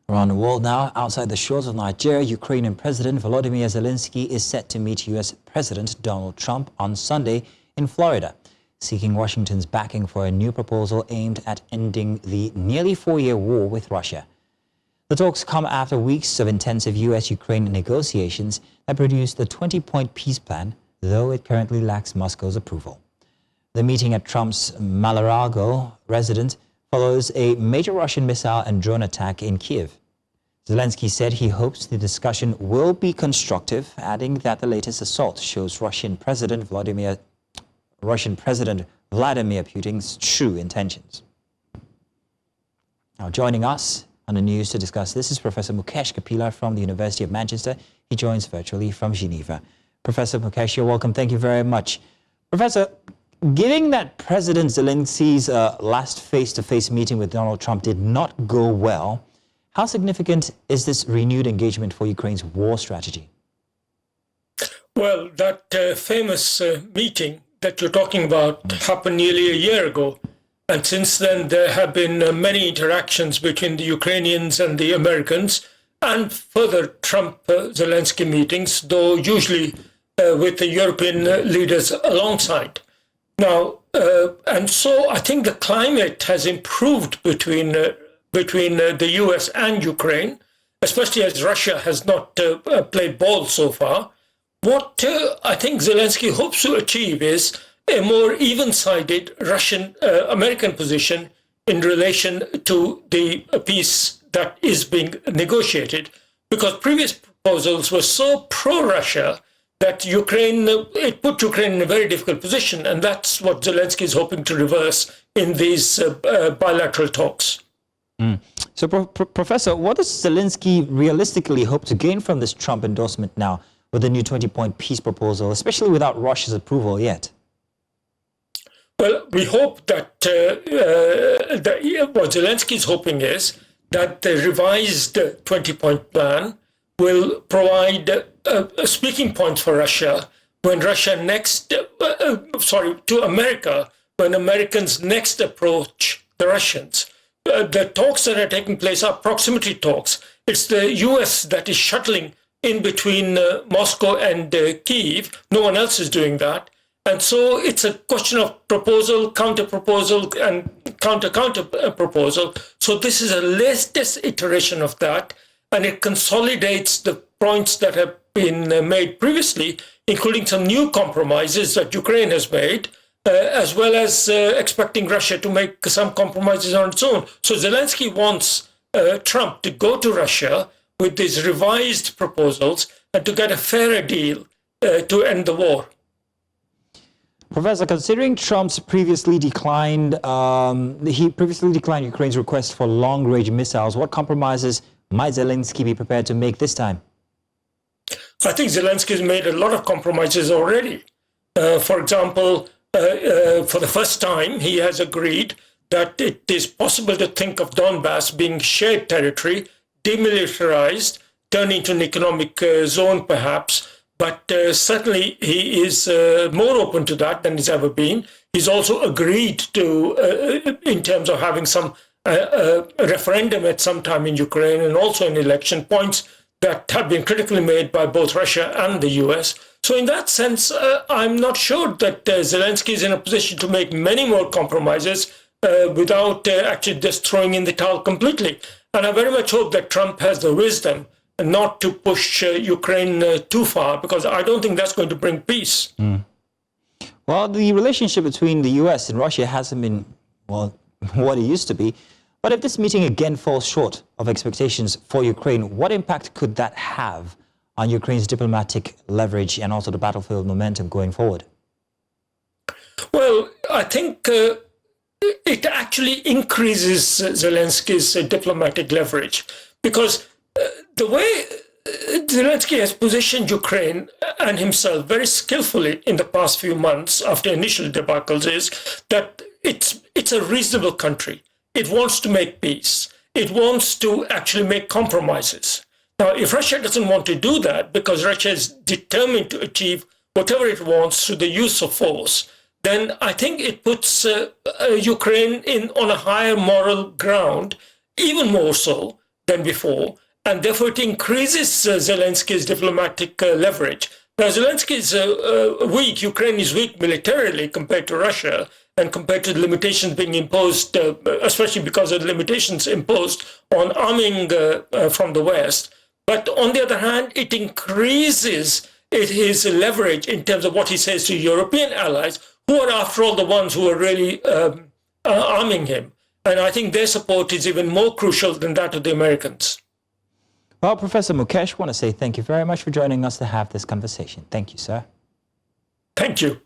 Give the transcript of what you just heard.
Around the world now, outside the shores of Nigeria, Ukrainian President Volodymyr Zelensky is set to meet U.S. President Donald Trump on Sunday in Florida, seeking Washington's backing for a new proposal aimed at ending the nearly 4-year war with Russia. The talks come after weeks of intensive U.S.-Ukraine negotiations that produced the 20-point peace plan, though it currently lacks Moscow's approval. The meeting at Trump's Mar-a-Lago residence follows a major Russian missile and drone attack in Kyiv. Zelensky said he hopes the discussion will be constructive, adding that the latest assault shows Russian President Vladimir Putin's true intentions. Now, joining us on the news to discuss this is Professor Mukesh Kapila from the University of Manchester. He joins virtually from Geneva. Professor Mukesh, you're welcome. Thank you very much. Professor, given that President Zelensky's last face-to-face meeting with Donald Trump did not go well, how significant is this renewed engagement for Ukraine's war strategy? Well, that famous meeting that you're talking about happened nearly a year ago. And since then, there have been many interactions between the Ukrainians and the Americans, and further Trump-Zelensky meetings, though usually with the European leaders alongside. Now, and so I think the climate has improved between the US and Ukraine, especially as Russia has not played ball so far. What I think Zelensky hopes to achieve is a more even-sided Russian-American position in relation to the peace that is being negotiated, because previous proposals were so pro-Russia that it put Ukraine in a very difficult position, and that's what Zelensky is hoping to reverse in these bilateral talks. So, Professor, what does Zelensky realistically hope to gain from this Trump endorsement now with the new 20-point peace proposal, especially without Russia's approval yet? Well, we hope that what Zelensky is hoping is that the revised 20-point plan will provide speaking points for Russia when to America, when Americans next approach the Russians. The talks that are taking place are proximity talks. It's the US that is shuttling in between Moscow and Kyiv. No one else is doing that. And so it's a question of proposal, counter-proposal, and counter-proposal. So this is a latest iteration of that, and it consolidates the points that have been made previously, including some new compromises that Ukraine has made, as well as expecting Russia to make some compromises on its own. So Zelensky wants Trump to go to Russia with these revised proposals and to get a fairer deal to end the war. Professor, considering Trump's previously declined Ukraine's request for long-range missiles, what compromises might Zelensky be prepared to make this time? I think Zelensky has made a lot of compromises already. For example, for the first time, he has agreed that it is possible to think of Donbass being shared territory, demilitarized, turned into an economic zone perhaps, but certainly he is more open to that than he's ever been. He's also agreed to, in terms of having some referendum at some time in Ukraine and also an election, points that have been critically made by both Russia and the US. So in that sense, I'm not sure that Zelensky is in a position to make many more compromises without actually just throwing in the towel completely. And I very much hope that Trump has the wisdom not to push Ukraine too far, because I don't think that's going to bring peace. Well, the relationship between the US and Russia hasn't been, well, what it used to be. But if this meeting again falls short of expectations for Ukraine, what impact could that have on Ukraine's diplomatic leverage and also the battlefield momentum going forward? Well, I think it actually increases Zelensky's diplomatic leverage, because the way Zelensky has positioned Ukraine and himself very skillfully in the past few months after initial debacles is that it's a reasonable country. It wants to make peace. It wants to actually make compromises. Now, if Russia doesn't want to do that because Russia is determined to achieve whatever it wants through the use of force, then I think it puts Ukraine on a higher moral ground, even more so than before, and therefore it increases Zelensky's diplomatic leverage. Now, Zelensky is weak. Ukraine is weak militarily compared to Russia and compared to the limitations being imposed, especially because of the limitations imposed on arming from the West. But on the other hand, it increases his leverage in terms of what he says to European allies, who are, after all, the ones who are really arming him. And I think their support is even more crucial than that of the Americans. Well, Professor Mukesh, I want to say thank you very much for joining us to have this conversation. Thank you, sir. Thank you.